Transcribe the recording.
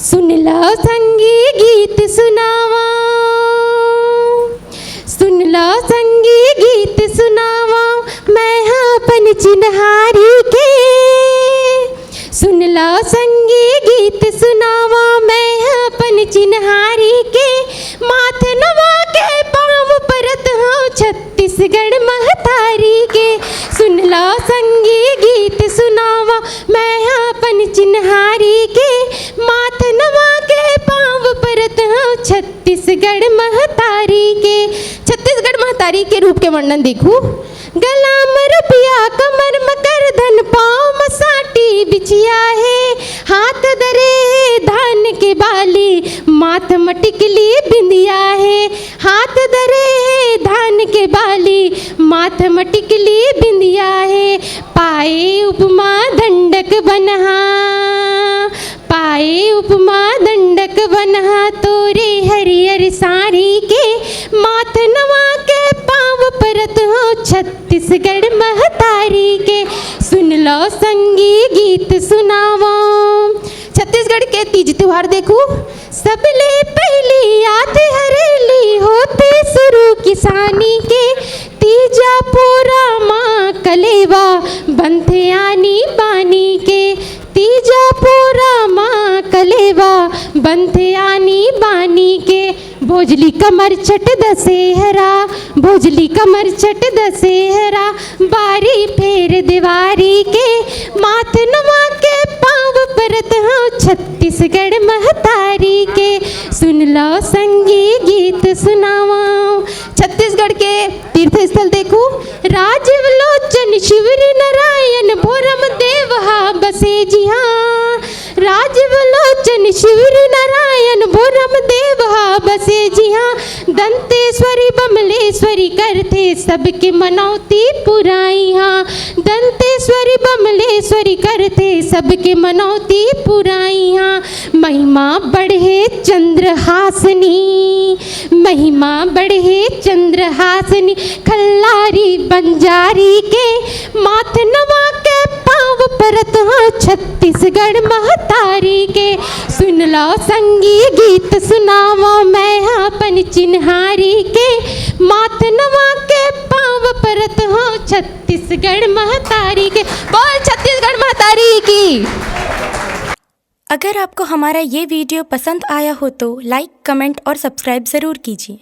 सुन लो संगी गीत सुनावा, सुन लो संगी गीत सुनावा, मैं हाँ अपन चिन्हारी के। सुन लो संगी गीत सुनावा, मैं हाँ अपन चिन्हारी के। माथ नवा के पाँव परत हूँ छत्तीसगढ़ महतारी के। सुन लो संगी गीत सुनावा, मैं हाँ अपन चिन्हारी के। माथ नवा के पाँव परत हूँ छत्तीसगढ़ महतारी के। छत्तीसगढ़ महतारी के रूप के वर्णन देखूं। गला में रुपया, कमर में करधन, पाँव में साटी बिछिया है। हाथ धरे धान के बाली, माथ में टिकली बिंदिया है। हाथ धरे धान के बाली, माथ में टिकली बिंदिया है। पाए उपमा दंडक बनहा, पाए उपमा दंडक बनहा, तोरे हरियर साड़ी के। माथ नवा के पाँव परत हो छत्तीसगढ़ महतारी के। सुन लो संगी गीत सुनावा। छत्तीसगढ़ के तीज त्योहार देखूं। सबले पहली आते हरेली, होते शुरू किसानी के। तीजा पूरा माँ कलेवा, बनते आनी बानी के। तीजा पूरा माँ कलेवा, बनते आनी बानी के। भोजली कमर चट दशहरा, भोजली कमर चट दशहरा, बारी फेर दीवारी के। माथ नवा के पाँव परत हूँ छत्तीसगढ़ महतारी के। सुन लो संगी गीत सुनावा। छत्तीसगढ़ के तीर्थ स्थल देखूं। राजीव लोचन शिवरी नारायण भोरम देवहा बसे जी हाँ। राजीव लोचन शिवरी नारायण भोरम देवहा बसे जी हाँ। दंतेश्वरी बमलेश्वरी करते सबके मनौती पुराई हाँ। दंतेश्वरी बमलेश्वरी करते सबके मनौती पुराई हाँ। महिमा बढ़े चंद्रहासनी, महिमा बढ़े चंद्रहासनी, खल्लारी बंजारी के। माथ नवा के पाँव परत हो छत्तीसगढ़ महतारी के। सुन लो संगी गीत सुनावा, मैं हाँ अपन चिन्हारी के। माथ नवा के पाँव परत हो छत्तीसगढ़ महतारी के। बोल छत्तीसगढ़ महतारी की। अगर आपको हमारा ये वीडियो पसंद आया हो तो लाइक, कमेंट और सब्सक्राइब ज़रूर कीजिए।